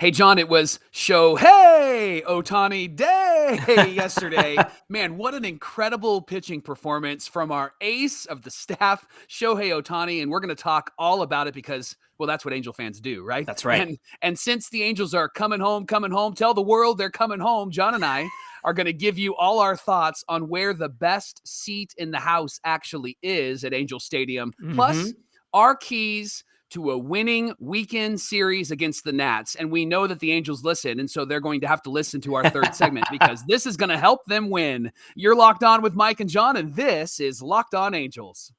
Hey, John, it was Shohei Ohtani Day yesterday. Man, what an incredible pitching performance from our ace of the staff, Shohei Ohtani. And we're going to talk all about it because, well, that's what Angel fans do, right? That's right. And since the Angels are coming home, tell the world they're coming home, John and I are going to give you all our thoughts on where the best seat in the house actually is at Angel Stadium. Plus, our keys to a winning weekend series against the Nats. And we know that the Angels listen, and so they're going to have to listen to our third segment because this is going to help them win. You're Locked On with Mike and John, and this is Locked On Angels.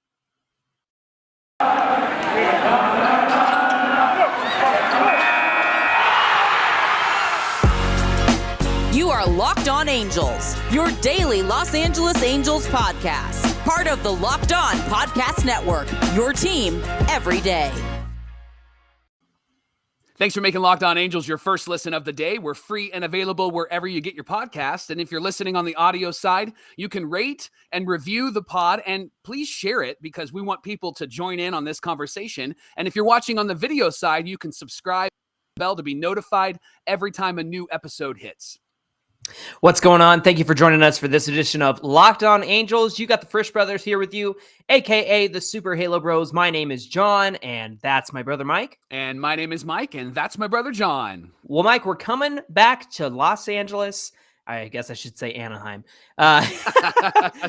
You are Locked On Angels, your daily Los Angeles Angels podcast. Part of the Locked On Podcast Network, your team every day. Thanks for making Locked On Angels your first listen of the day. We're free and available wherever you get your podcast. And if you're listening on the audio side, you can rate and review the pod, and please share it because we want people to join in on this conversation. And if you're watching on the video side, you can subscribe to the bell to be notified every time a new episode hits. What's going on? Thank you for joining us for this edition of Locked On Angels. You got the Frisch Brothers here with you, a.k.a. the Super Halo Bros. My name is John, and that's my brother Mike. And my name is Mike, and that's my brother John. Well, Mike, we're coming back to Los Angeles. I guess I should say Anaheim.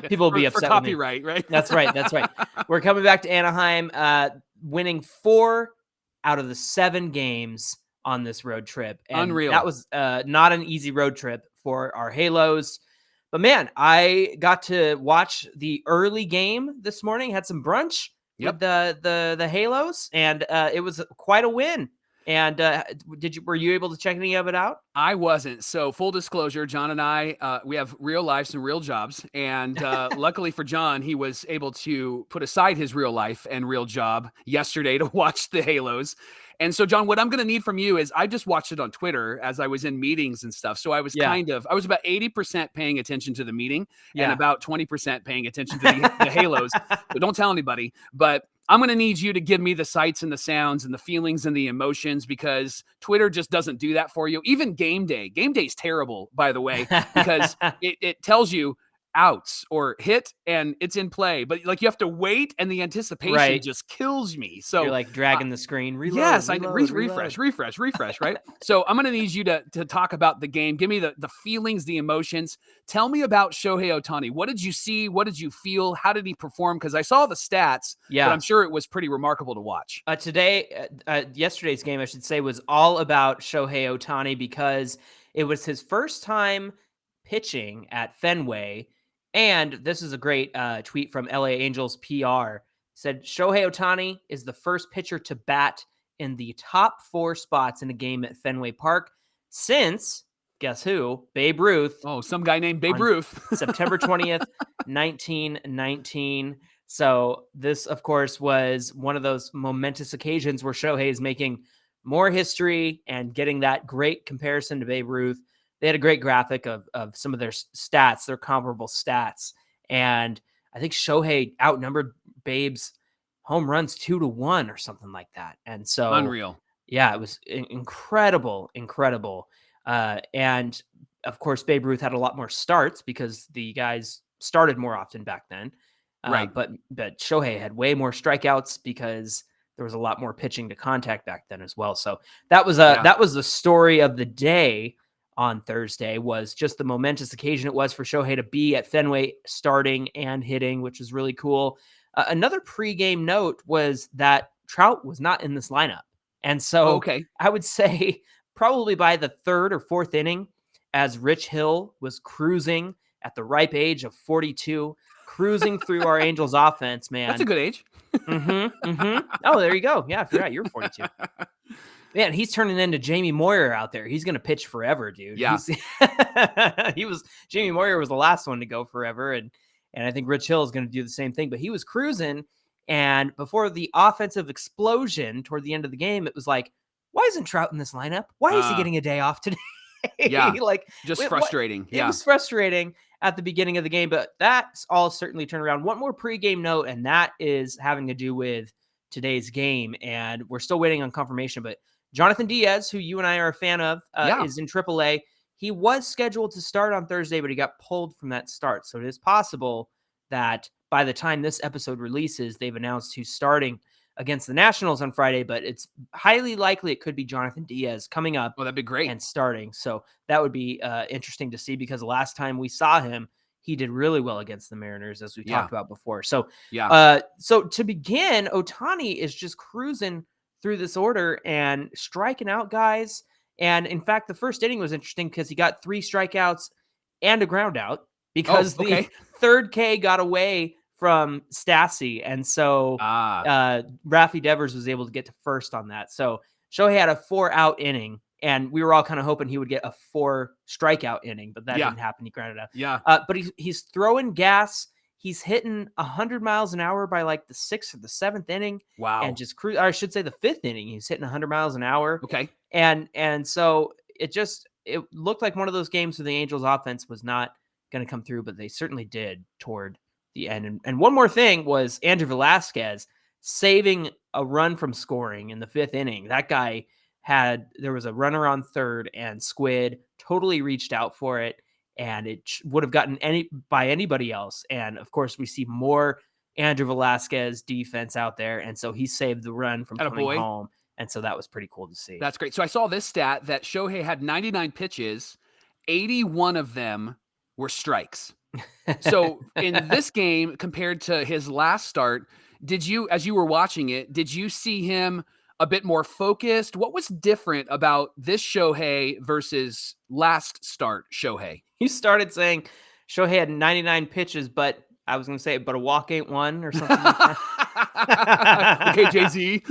People will be upset for copyright, right? That's right. That's right. We're coming back to Anaheim, winning 4 out of the 7 games on this road trip. And Unreal. That was not an easy road trip for our Halos. But man, I got to watch the early game this morning, had some brunch with the Halos, and it was quite a win. And were you able to check any of it out? I wasn't. So full disclosure, John and I, we have real lives and real jobs. And luckily for John, he was able to put aside his real life and real job yesterday to watch the Halos. And so, John, what I'm going to need from you is I just watched it on Twitter as I was in meetings and stuff. So I was I was about 80% paying attention to the meeting and about 20% paying attention to the Halos. But don't tell anybody. But I'm going to need you to give me the sights and the sounds and the feelings and the emotions because Twitter just doesn't do that for you. Even game day. Game day is terrible, by the way, because it tells you outs or hit and it's in play, but like you have to wait and the anticipation just kills me. So you're like dragging the screen. Reload, yes, reload, refresh, right? So I'm going to need you to talk about the game. Give me the feelings, the emotions. Tell me about Shohei Ohtani. What did you see? What did you feel? How did he perform? Because I saw the stats, but I'm sure it was pretty remarkable to watch. Yesterday's game, I should say, was all about Shohei Ohtani because it was his first time pitching at Fenway. And this is a great tweet from LA Angels PR. Said Shohei Ohtani is the first pitcher to bat in the top 4 spots in a game at Fenway Park since, guess who? Babe Ruth. Oh, some guy named Babe Ruth. September 20th, 1919. So this, of course, was one of those momentous occasions where Shohei is making more history and getting that great comparison to Babe Ruth. They had a great graphic of some of their stats, their comparable stats. And I think Shohei outnumbered Babe's home runs 2-1 or something like that. And so unreal. Yeah, it was incredible. And of course, Babe Ruth had a lot more starts because the guys started more often back then. Right. But Shohei had way more strikeouts because there was a lot more pitching to contact back then as well. So that was the story of the day on Thursday, was just the momentous occasion it was for Shohei to be at Fenway starting and hitting, which was really cool. Another pregame note was that Trout was not in this lineup. And so I would say probably by the 3rd or 4th inning, as Rich Hill was cruising at the ripe age of 42, cruising through our Angels offense, man. That's a good age. Oh, there you go. Yeah, I forgot you're 42. Man, he's turning into Jamie Moyer out there. He's going to pitch forever, dude. Yeah. Jamie Moyer was the last one to go forever. And I think Rich Hill is going to do the same thing, but he was cruising. And before the offensive explosion toward the end of the game, it was like, why isn't Trout in this lineup? Why is he getting a day off today? Yeah. Frustrating. It was frustrating at the beginning of the game, but that's all certainly turned around. One more pregame note, and that is having to do with today's game. And we're still waiting on confirmation, but Jonathan Diaz, who you and I are a fan of, is in AAA. He was scheduled to start on Thursday, but he got pulled from that start. So it is possible that by the time this episode releases, they've announced who's starting against the Nationals on Friday, but it's highly likely it could be Jonathan Diaz coming up. Oh, that'd be great. And starting. So that would be interesting to see, because the last time we saw him, he did really well against the Mariners, as we talked about before. So, so to begin, Ohtani is just cruising through this order and striking out guys. And in fact, the first inning was interesting because he got 3 strikeouts and a ground out, because the third K got away from Stassi. And so Rafi Devers was able to get to first on that. So Shohei had a 4-out inning, and we were all kind of hoping he would get a 4 strikeout inning, but that didn't happen. He grounded out. But he's throwing gas. He's hitting 100 miles an hour by like the 6th or the 7th inning. Wow. And just or I should say the 5th inning, he's hitting 100 miles an hour. Okay. And so it looked like one of those games where the Angels offense was not going to come through, but they certainly did toward the end. And one more thing was Andrew Velasquez saving a run from scoring in the 5th inning. That guy there was a runner on third, and Squid totally reached out for it, and it would have gotten by anybody else. And of course, we see more Andrew Velasquez defense out there, and so he saved the run from coming home. And so that was pretty cool to see. That's great. So I saw this stat that Shohei had 99 pitches, 81 of them were strikes. So in this game, compared to his last start, as you were watching it, did you see him a bit more focused? What was different about this Shohei versus last start Shohei? You started saying Shohei had 99 pitches, but I was going to say, but a walk ain't one, or something like that. Okay, Jay-Z.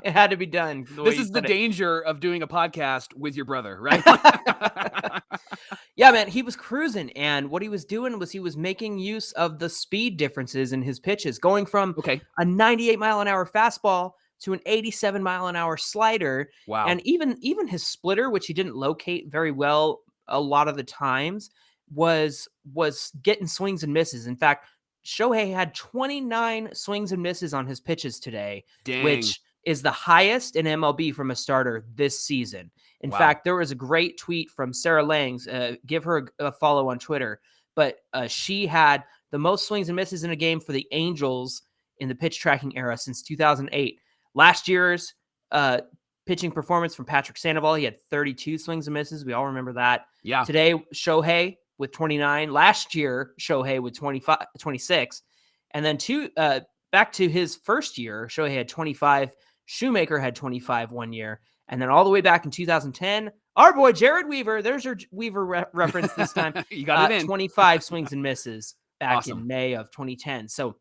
It had to be done. This is the danger of doing a podcast with your brother, right? Yeah, man, he was cruising, and what he was doing was he was making use of the speed differences in his pitches, going from a 98 mile an hour fastball to an 87 mile an hour slider. Wow. And even his splitter, which he didn't locate very well a lot of the times, was getting swings and misses. In fact, Shohei had 29 swings and misses on his pitches today, which is the highest in MLB from a starter this season. In fact, there was a great tweet from Sarah Langs. Give her a follow on Twitter. But she had the most swings and misses in a game for the Angels in the pitch tracking era since 2008. Last year's pitching performance from Patrick Sandoval, he had 32 swings and misses. We all remember that. Yeah. Today, Shohei with 29. Last year, Shohei with 26. And then back to his first year, Shohei had 25. Shoemaker had 25 one year. And then all the way back in 2010, our boy Jared Weaver, there's your Weaver reference this time. You got it in. 25 swings and misses back in May of 2010. So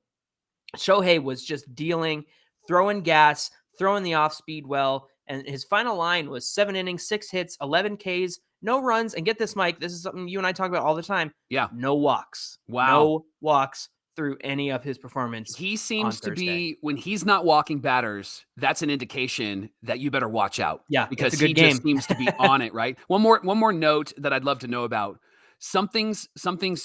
Shohei was just dealing, throwing gas, throwing the off-speed well. And his final line was 7 innings, 6 hits, 11 Ks, no runs. And get this, Mike, this is something you and I talk about all the time. Yeah. No walks. Wow. No walks through any of his performance. He seems to be, when he's not walking batters, that's an indication that you better watch out. Yeah, because it's a good he game. just seems to be on it, right? One more note that I'd love to know about. Something's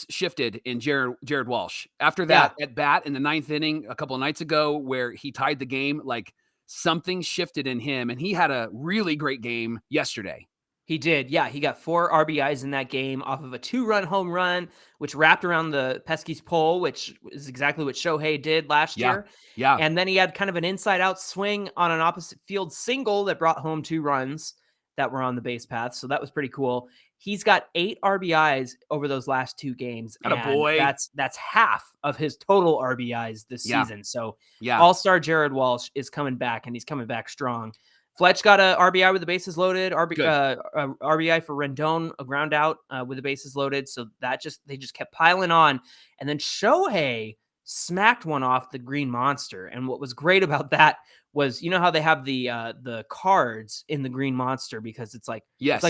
shifted in Jared Walsh. After that at bat in the 9th inning a couple of nights ago, where he tied the game, like something shifted in him, and he had a really great game yesterday. He did. Yeah, he got 4 RBIs in that game off of a 2-run home run, which wrapped around the Pesky's pole, which is exactly what Shohei did last year. Yeah. And then he had kind of an inside-out swing on an opposite field single that brought home 2 runs that were on the base path. So that was pretty cool. He's got 8 RBIs over those last 2 games. Attaboy. That's half of his total RBIs this season. So yeah, all-star Jared Walsh is coming back, and he's coming back strong. Fletch got a RBI with the bases loaded. RBI for Rendon, a ground out with the bases loaded. So they just kept piling on. And then Shohei smacked one off the Green Monster. And what was great about that was, you know how they have the cards in the Green Monster, because it's like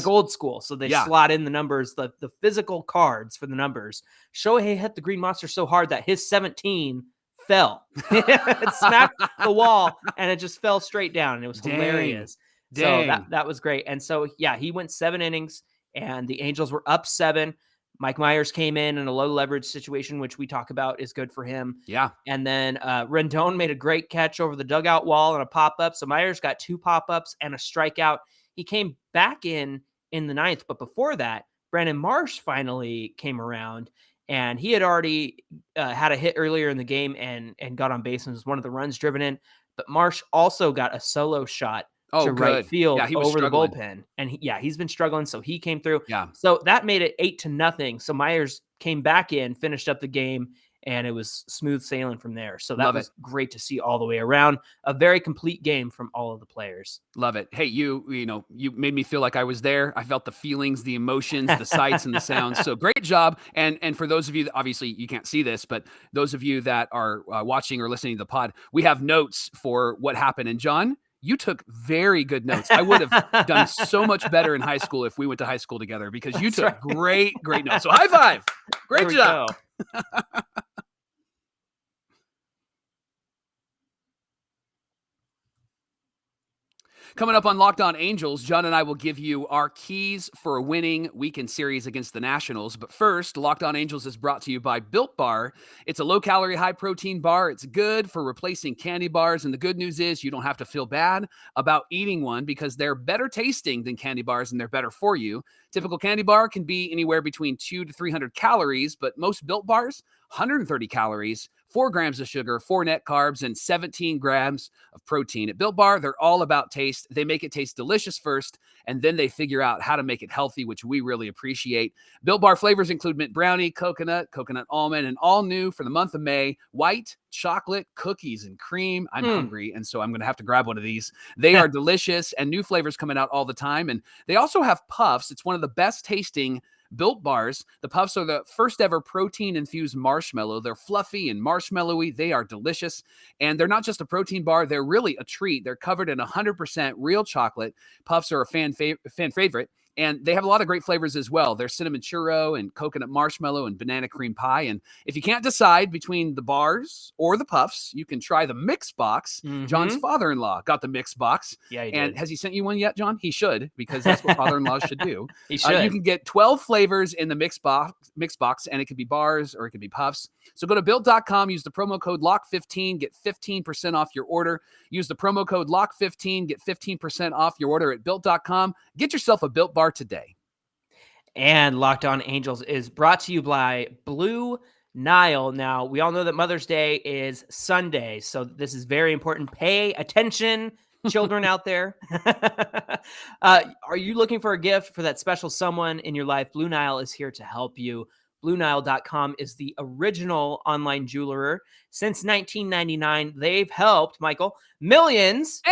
old school. So they slot in the numbers, the physical cards for the numbers. Shohei hit the Green Monster so hard that his 17 fell. It smacked the wall, and it just fell straight down. And it was hilarious. So that was great. And so, yeah, he went 7 innings, and the Angels were up 7. Mike Myers came in a low leverage situation, which we talk about is good for him. Yeah. And then Rendon made a great catch over the dugout wall and a pop-up. So Myers got 2 pop-ups and a strikeout. He came back in the 9th, but before that, Brandon Marsh finally came around, and he had already had a hit earlier in the game and got on base and was one of the runs driven in. But Marsh also got a solo shot to right field over the bullpen. And he's been struggling. So he came through. Yeah. So that made it 8-0. So Myers came back in, finished up the game, and it was smooth sailing from there. So that was great to see all the way around. A very complete game from all of the players. Love it. Hey, you made me feel like I was there. I felt the feelings, the emotions, the sights, and the sounds. So great job. And for those of you that, obviously you can't see this, but those of you that are watching or listening to the pod, we have notes for what happened. And John, you took very good notes. I would have done so much better in high school if we went to high school together, because you took great notes. So high five. Great job. Coming up on Locked On Angels, John and I will give you our keys for a winning weekend series against the Nationals. But first, Locked On Angels is brought to you by Built Bar. It's a low-calorie, high-protein bar. It's good for replacing candy bars. And the good news is you don't have to feel bad about eating one, because they're better tasting than candy bars and they're better for you. Typical candy bar can be anywhere between 200 to 300 calories, but most Built Bars, 130 calories, 4 grams of sugar, 4 net carbs, and 17 grams of protein. At Built Bar, they're all about taste. They make it taste delicious first, and then they figure out how to make it healthy, which we really appreciate. Built Bar flavors include mint brownie, coconut almond, and all new for the month of May, white chocolate, cookies, and cream. I'm hungry, and so I'm going to have to grab one of these. They are delicious, and new flavors coming out all the time. And they also have Puffs. It's one of the best tasting Built Bars. The Puffs are the first ever protein-infused marshmallow. They're fluffy and marshmallowy. They are delicious. And they're not just a protein bar. They're really a treat. They're covered in 100% real chocolate. Puffs are a fan favorite. And they have a lot of great flavors as well. There's cinnamon churro and coconut marshmallow and banana cream pie. And if you can't decide between the bars or the Puffs, you can try the mix box. John's father-in-law got the mix box. Yeah, he and did. has he sent you one yet, John? He should, because that's what father-in-laws should do. He should. You can get 12 flavors in the mix box, and it could be bars or it could be Puffs. So go to Built.com, use the promo code LOCK15, get 15% off your order. Use the promo code LOCK15, get 15% off your order at Built.com. Get yourself a Built Bar today. And Locked On Angels is brought to you by Blue Nile. Now, we all know that Mother's Day is Sunday, so this is very important. Pay attention, children out there. Are you looking for a gift for that special someone in your life? Blue Nile is here to help you. BlueNile.com is the original online jeweler. Since 1999, they've helped, Michael, millions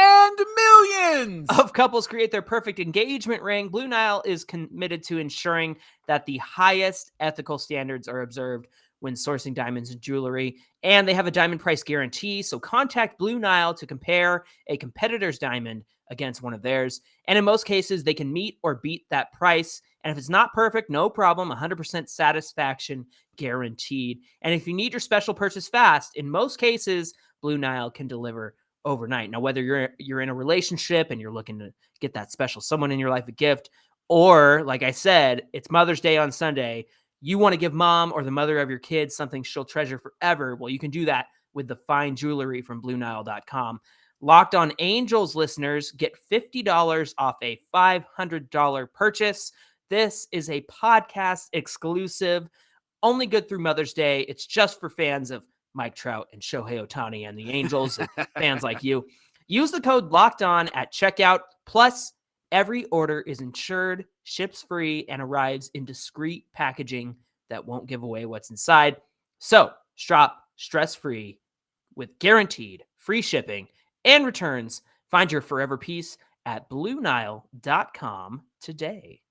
of couples create their perfect engagement ring. Blue Nile is committed to ensuring that the highest ethical standards are observed when sourcing diamonds and jewelry, and they have a diamond price guarantee. So contact Blue Nile to compare a competitor's diamond against one of theirs. And in most cases, they can meet or beat that price. And if it's not perfect, no problem, 100% satisfaction guaranteed. And if you need your special purchase fast, in most cases, Blue Nile can deliver overnight. Now, whether you're in a relationship and you're looking to get that special someone in your life a gift, or like I said, it's Mother's Day on Sunday, you want to give mom or the mother of your kids something she'll treasure forever, well, you can do that with the fine jewelry from BlueNile.com. Locked On Angels listeners get $50 off a $500 purchase. This is a podcast exclusive, only good through Mother's Day. It's just for fans of Mike Trout and Shohei Ohtani and the Angels, and fans like you. Use the code Locked On at checkout. Plus, every order is insured, ships free, and arrives in discreet packaging that won't give away what's inside. So, shop stress-free with guaranteed free shipping and returns. Find your forever piece at BlueNile.com today.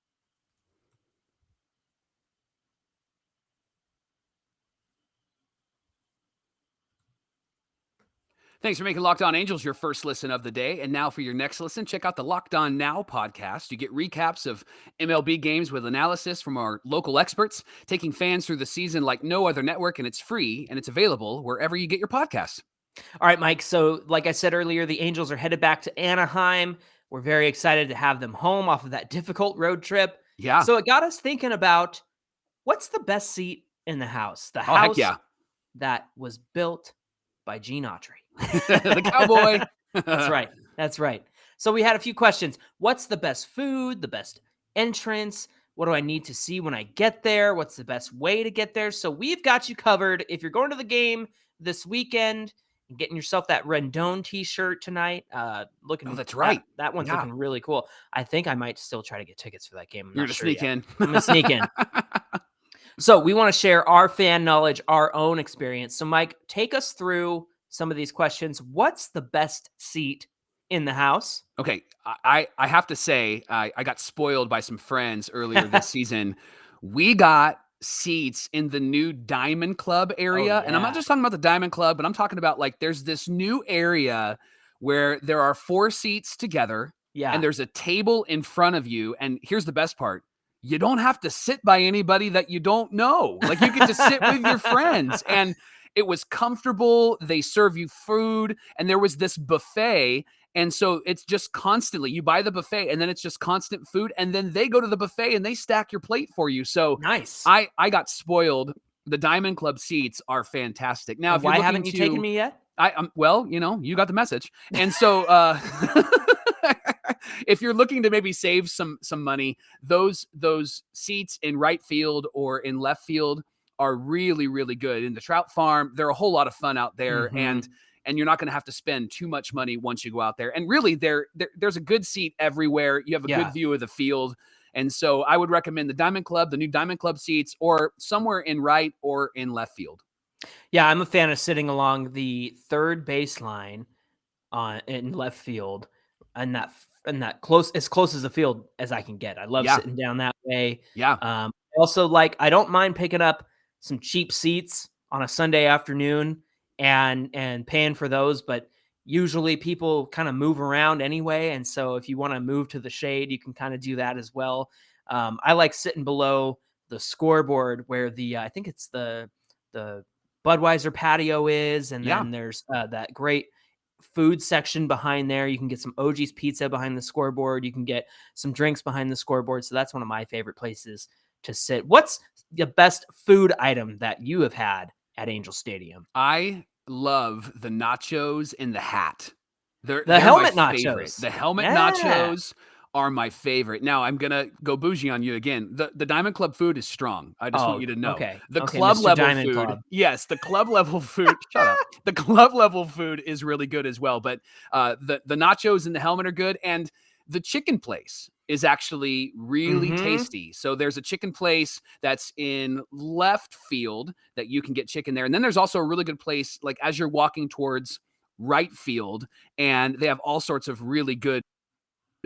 Thanks for making Locked On Angels your first listen of the day. And now for your next listen, check out the Locked On Now podcast. You get recaps of MLB games with analysis from our local experts, taking fans through the season like no other network, and it's free, and it's available wherever you get your podcasts. All right, Mike. So like I said earlier, the Angels are headed back to Anaheim. We're very excited to have them home off of that difficult road trip. Yeah. So it got us thinking about What's the best seat in the house? The Oh, heck house yeah. that was built by Gene Autry. The cowboy. That's right. That's right. So we had a few questions. What's the best food? The best entrance? What do I need to see when I get there? What's the best way to get there? So we've got you covered. If you're going to the game this weekend and getting yourself that Rendon t-shirt tonight, looking Oh, that's right. That one's Yeah. looking really cool. I think I might still try to get tickets for that game. You're going to sneak in. I'm going to sneak in. So we want to share our fan knowledge, our own experience. So Mike, take us through some of these questions. What's the best seat in the house? Okay, I have to say, I got spoiled by some friends earlier this season. We got seats in the new Diamond Club area. And I'm not just talking about the Diamond Club, but I'm talking about like there's this new area where there are 4 seats together. Yeah. And there's a table in front of you. And here's the best part. You don't have to sit by anybody that you don't know. Like you can just sit with your friends. And it was comfortable. They serve you food. And there was this buffet. And so it's just constantly, you buy the buffet and then it's just constant food. And then they go to the buffet and they stack your plate for you. So nice. I got spoiled. The Diamond Club seats are fantastic. Now, why haven't you taken me yet? Well, you got the message. And so if you're looking to maybe save some money, those seats in right field or in left field are really, really good. In the Trout Farm, they're a whole lot of fun out there. Mm-hmm. And you're not going to have to spend too much money once you go out there. And really, there's a good seat everywhere. You have a good view of the field. And so I would recommend the Diamond Club, the new Diamond Club seats, or somewhere in right or in left field. Yeah, I'm a fan of sitting along the third baseline in left field, and that close as the field as I can get. I love sitting down that way. Yeah. Also, like, I don't mind picking up some cheap seats on a Sunday afternoon and paying for those, but usually people kind of move around anyway. And so if you want to move to the shade, you can kind of do that as well. I like sitting below the scoreboard where I think it's the Budweiser patio is. And then there's that great food section behind there. You can get some OG's pizza behind the scoreboard. You can get some drinks behind the scoreboard. So that's one of my favorite places to sit. What's the best food item that you have had at Angel Stadium? I love the nachos in the hat. They're helmet my nachos. Favorite. The helmet nachos are my favorite. Now I'm gonna go bougie on you again. The Diamond Club food is strong. I just want you to know. Okay. The club Mr. level Diamond food. Club. Yes, the club level food. Shut up. The club level food is really good as well. But the nachos and the helmet are good. And the chicken place is actually really tasty. So there's a chicken place that's in left field that you can get chicken there. And then there's also a really good place, like as you're walking towards right field, and they have all sorts of really good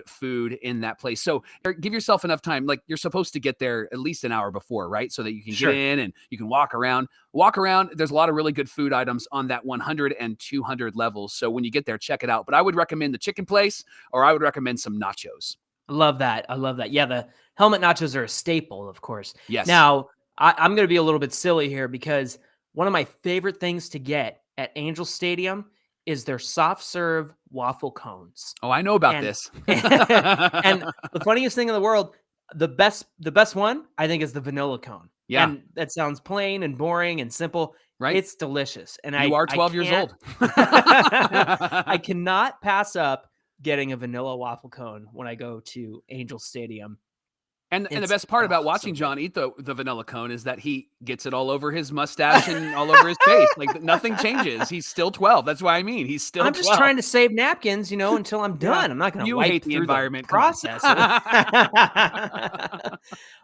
food in that place. So give yourself enough time. Like you're supposed to get there at least an hour before, right? So that you can get in and you can walk around. There's a lot of really good food items on that 100 and 200 levels. So when you get there, check it out. But I would recommend the chicken place, or I would recommend some nachos. I love that. Yeah, the helmet nachos are a staple, of course. Yes. Now, I'm going to be a little bit silly here because one of my favorite things to get at Angel Stadium is their soft serve waffle cones. Oh, I know about this. And the funniest thing in the world, the best one, I think, is the vanilla cone. Yeah. And that sounds plain and boring and simple. Right. It's delicious. And you are 12 years old. I cannot pass up getting a vanilla waffle cone when I go to Angel Stadium. And the best part about watching John eat the vanilla cone is that he gets it all over his mustache and all over his face. Like nothing changes. He's still 12. That's what I mean. He's still 12. I'm just trying to save napkins, until I'm done. I'm not going to wipe hate the through environment the process.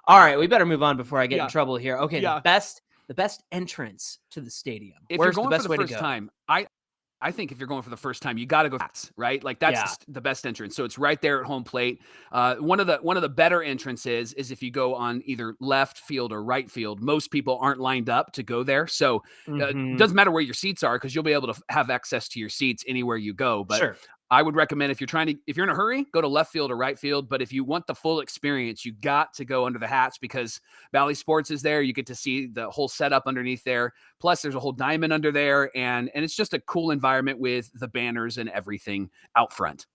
All right, we better move on before I get in trouble here. Okay, the best entrance to the stadium. If Where's you're going the best for the way first to go? time, I think if you're going for the first time, you got to go Hats, right? Like that's the best entrance. So it's right there at home plate. One of the better entrances is if you go on either left field or right field. Most people aren't lined up to go there. So it doesn't matter where your seats are because you'll be able to have access to your seats anywhere you go. But I would recommend if you're in a hurry, go to left field or right field. But if you want the full experience, you got to go under the hats because Valley Sports is there. You get to see the whole setup underneath there. Plus there's a whole diamond under there. And it's just a cool environment with the banners and everything out front.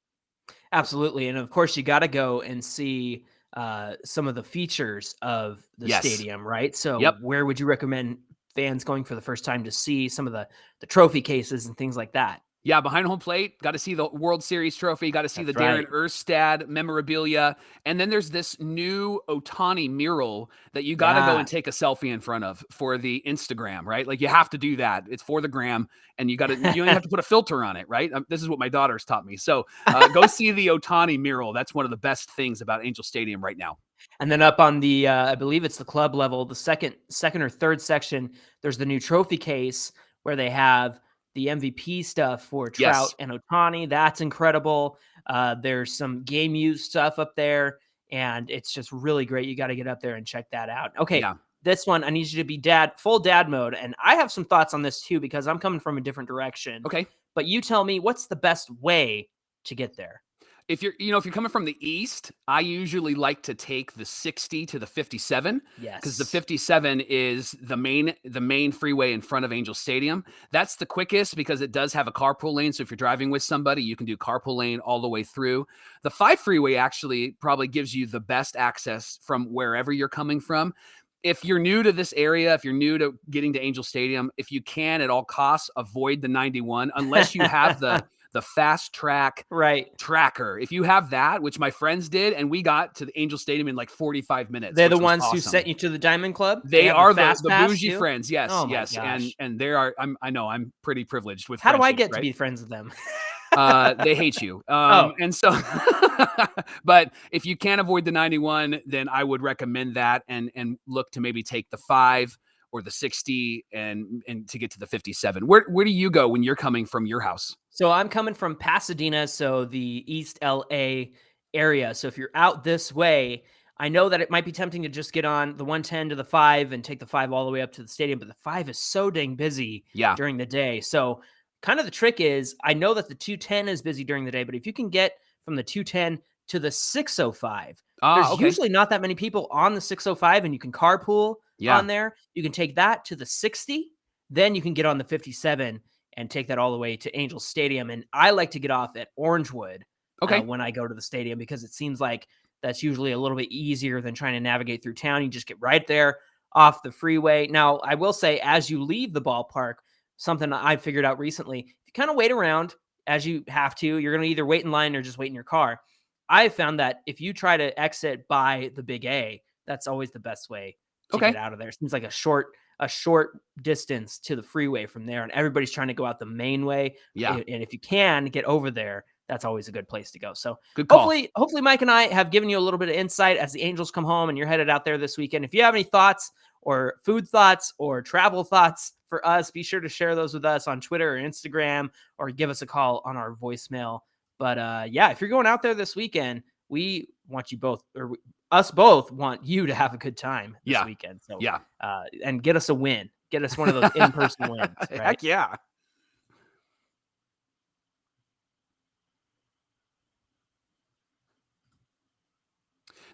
Absolutely. And of course you got to go and see some of the features of the Yes. stadium, right? So Yep. where would you recommend fans going for the first time to see some of the trophy cases and things like that? Yeah, behind home plate, got to see the World Series trophy, got to see That's the Darren right. Erstad memorabilia. And then there's this new Ohtani mural that you got to go and take a selfie in front of for the Instagram, right? Like you have to do that. It's for the gram, and you only have to put a filter on it, right? This is what my daughter's taught me. So go see the Ohtani mural. That's one of the best things about Angel Stadium right now. And then up on the, I believe it's the club level, the second or third section, there's the new trophy case where they have the MVP stuff for Trout and Ohtani. That's incredible. There's some game use stuff up there, and it's just really great. You got to get up there and check that out. Okay, this one, I need you to be full dad mode. And I have some thoughts on this too, because I'm coming from a different direction. Okay. But you tell me, what's the best way to get there? If you're coming from the east, I usually like to take the 60 to the 57. Yes. Because the 57 is the main freeway in front of Angel Stadium. That's the quickest because it does have a carpool lane. So if you're driving with somebody, you can do carpool lane all the way through. The 5 freeway actually probably gives you the best access from wherever you're coming from. If you're new to this area, if you're new to getting to Angel Stadium, if you can at all costs avoid the 91, unless you have the fast track tracker. If you have that, which my friends did, and we got to the Angel Stadium in like 45 minutes. They're the ones who sent you to the Diamond Club? They are the bougie friends. Yes, oh yes. Gosh. And they are, I know I'm pretty privileged with How do I get to be friends with them? They hate you. And so, but if you can't avoid the 91, then I would recommend that and look to maybe take the 5 or the 60 and to get to the 57. Where do you go when you're coming from your house? So I'm coming from Pasadena, so the East LA area. So if you're out this way, I know that it might be tempting to just get on the 110 to the 5 and take the 5 all the way up to the stadium, but the 5 is so dang busy during the day. So kind of the trick is, I know that the 210 is busy during the day, but if you can get from the 210 to the 605, there's usually not that many people on the 605, and you can carpool on there. You can take that to the 60, then you can get on the 57 and take that all the way to Angel Stadium. And I like to get off at Orangewood when I go to the stadium, because it seems like that's usually a little bit easier than trying to navigate through town. You just get right there off the freeway. Now, I will say, as you leave the ballpark, something I figured out recently, if you kind of wait around as you have to, you're going to either wait in line or just wait in your car. I found that if you try to exit by the Big A, that's always the best way to get out of there. It seems like a short distance to the freeway from there, and everybody's trying to go out the main way. And if you can get over there, that's always a good place to go. So hopefully Mike and I have given you a little bit of insight as the Angels come home and you're headed out there this weekend. If you have any thoughts or food thoughts or travel thoughts for us, be sure to share those with us on Twitter or Instagram, or give us a call on our voicemail. But if you're going out there this weekend, we want you both, or us both want you to have a good time this weekend. So and get us a win. Get us one of those in-person wins. Right? Heck yeah.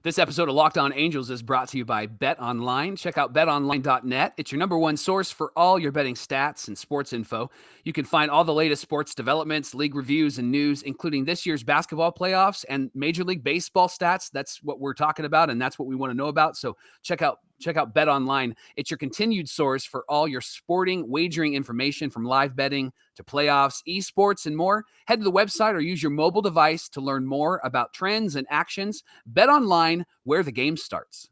This episode of Locked On Angels is brought to you by BetOnline. Check out betonline.net. It's your number one source for all your betting stats and sports info. You can find all the latest sports developments, league reviews, and news, including this year's basketball playoffs and Major League Baseball stats. That's what we're talking about, and that's what we want to know about. So check out BetOnline. It's your continued source for all your sporting wagering information, from live betting to playoffs, esports, and more. Head to the website or use your mobile device to learn more about trends and actions. BetOnline, where the game starts.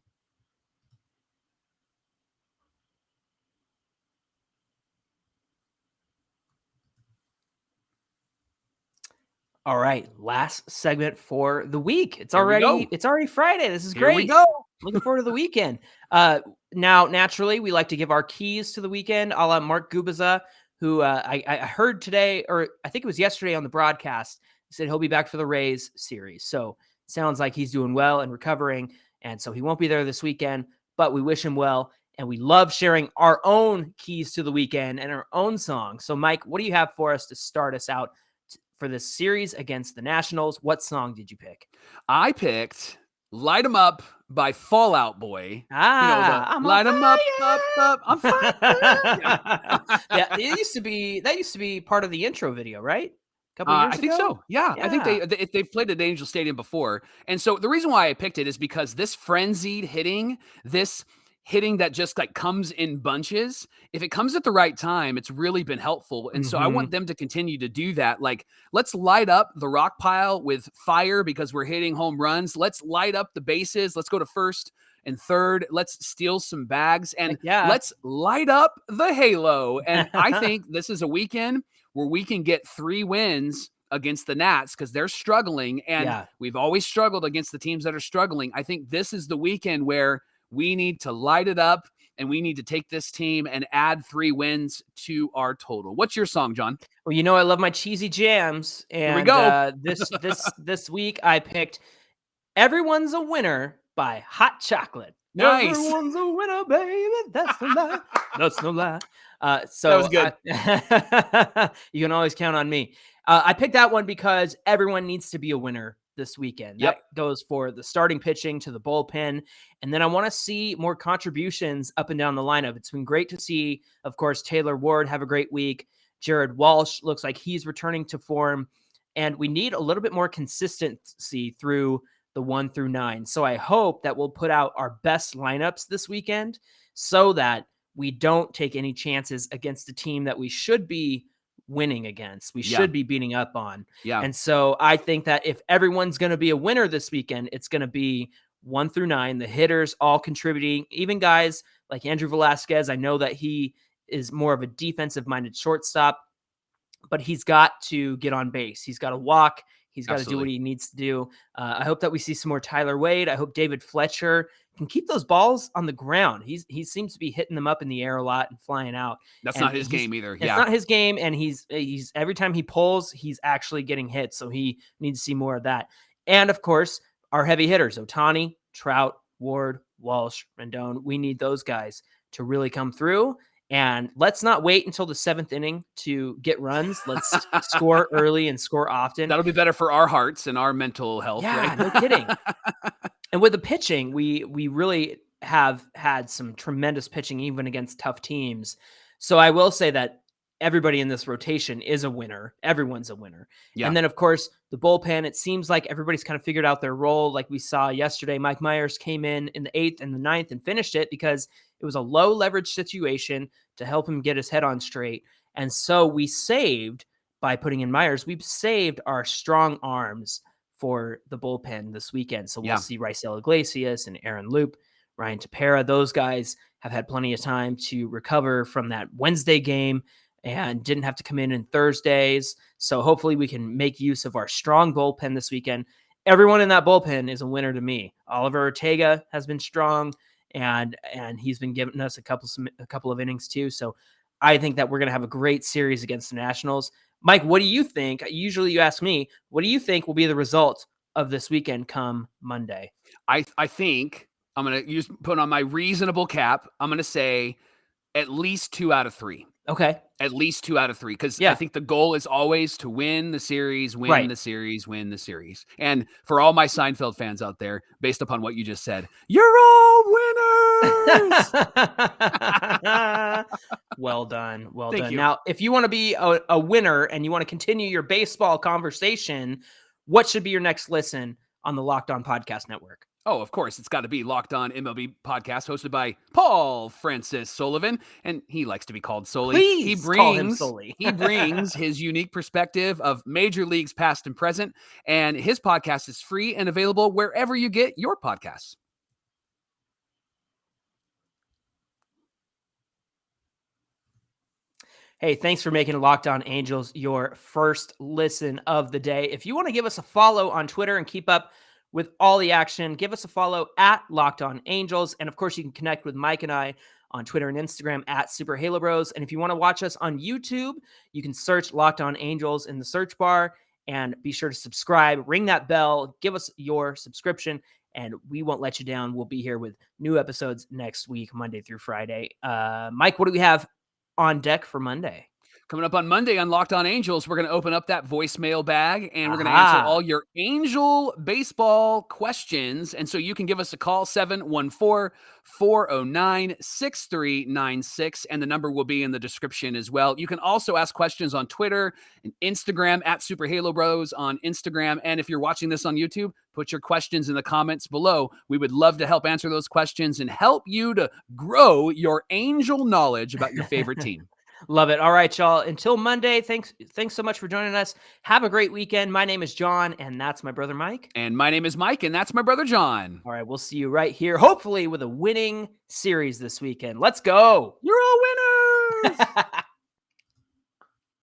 All right, last segment for the week. It's already Friday. This is great. Here we go. Looking forward to the weekend. Now, naturally, we like to give our keys to the weekend, a la Mark Gubiza, who I heard today, or I think it was yesterday on the broadcast. He said he'll be back for the Rays series. So sounds like he's doing well and recovering. And so he won't be there this weekend, but we wish him well. And we love sharing our own keys to the weekend and our own song. So, Mike, what do you have for us to start us out for this series against the Nationals? What song did you pick? I picked Light 'Em Up by Fall Out Boy. I'm Light 'Em Up, up. I'm fine. Yeah, that used to be part of the intro video, right? a couple years I think ago? so. Yeah. I think Yeah. they've played at Angel Stadium before. And so the reason why I picked it is because this frenzied hitting, this hitting that just like comes in bunches, if it comes at the right time, it's really been helpful. And so I want them to continue to do that. Like, let's light up the rock pile with fire because we're hitting home runs. Let's light up the bases. Let's go to first and third. Let's steal some bags and let's light up the halo. And I think this is a weekend where we can get 3 wins against the Nats because they're struggling. And we've always struggled against the teams that are struggling. I think this is the weekend where we need to light it up and we need to take this team and add 3 wins to our total. What's your song, John? Well, I love my cheesy jams. And here we go. This week I picked Everyone's a Winner by Hot Chocolate. Nice. Everyone's a winner, baby. That's no lie. That's no lie. So that was good. You can always count on me. I picked that one because everyone needs to be a winner this weekend. That goes for the starting pitching to the bullpen. And then I want to see more contributions up and down the lineup. It's been great to see, of course, Taylor Ward have a great week. Jared Walsh looks like he's returning to form. And we need a little bit more consistency through the 1 through 9. So I hope that we'll put out our best lineups this weekend so that we don't take any chances against a team that we should be winning against. We should be beating up on. And so I think that if everyone's going to be a winner this weekend, it's going to be 1 through 9, the hitters all contributing, even guys like Andrew Velasquez. I know that he is more of a defensive minded shortstop, but he's got to get on base. He's got to walk. He's got to do what he needs to do. I hope that we see some more Tyler Wade. I hope David Fletcher can keep those balls on the ground. He seems to be hitting them up in the air a lot and flying out. That's not his game either. It's not his game, and he's every time he pulls, he's actually getting hit. So he needs to see more of that. And of course, our heavy hitters: Ohtani, Trout, Ward, Walsh, Rendon. We need those guys to really come through. And let's not wait until the 7th inning to get runs. Let's score early and score often. That'll be better for our hearts and our mental health. Yeah, right? No kidding. And with the pitching, we really have had some tremendous pitching, even against tough teams. So I will say that everybody in this rotation is a winner. Everyone's a winner. And then, of course, the bullpen, it seems like everybody's kind of figured out their role. Like we saw yesterday, Mike Myers came in the 8th and the 9th and finished it because it was a low leverage situation to help him get his head on straight. And so we saved, by putting in Myers, we've saved our strong arms for the bullpen this weekend. So we'll see Raisel Iglesias and Aaron Loop, Ryan Tepera. Those guys have had plenty of time to recover from that Wednesday game and didn't have to come in Thursdays. So hopefully we can make use of our strong bullpen this weekend. Everyone in that bullpen is a winner to me. Oliver Ortega has been strong, and he's been giving us a couple of innings too. So I think that we're going to have a great series against the Nationals. Mike, what do you think? Usually you ask me, what do you think will be the result of this weekend come Monday? I think I'm going to put on my reasonable cap. I'm going to say at least 2 out of 3. Okay. At least 2 out of 3. Because I think the goal is always to win the series, win the series. And for all my Seinfeld fans out there, based upon what you just said, you're all winners. Well done. Well Thank done. you. Now, if you want to be a winner and you want to continue your baseball conversation, what should be your next listen on the Locked On Podcast Network? Oh, of course. It's got to be Locked On MLB podcast hosted by Paul Francis Sullivan. And he likes to be called Sully. Please call him Sully. He brings his unique perspective of major leagues past and present. And his podcast is free and available wherever you get your podcasts. Hey, thanks for making Locked On Angels your first listen of the day. If you want to give us a follow on Twitter and keep up with all the action, give us a follow at Locked On Angels. And of course, you can connect with Mike and I on Twitter and Instagram at Super Halo Bros. And if you want to watch us on YouTube, you can search Locked On Angels in the search bar and be sure to subscribe, ring that bell, give us your subscription, and we won't let you down. We'll be here with new episodes next week, Monday through Friday. Mike, what do we have on deck for Monday? Coming up on Monday on Locked On Angels, we're going to open up that voicemail bag and we're going to answer all your Angel baseball questions. And so you can give us a call, 714-409-6396. And the number will be in the description as well. You can also ask questions on Twitter and Instagram at Super Halo Bros on Instagram. And if you're watching this on YouTube, put your questions in the comments below. We would love to help answer those questions and help you to grow your Angel knowledge about your favorite team. Love it. All right, y'all. Until Monday, thanks so much for joining us. Have a great weekend. My name is John, and that's my brother Mike. And my name is Mike, and that's my brother John. All right, we'll see you right here, hopefully with a winning series this weekend. Let's go. You're all winners.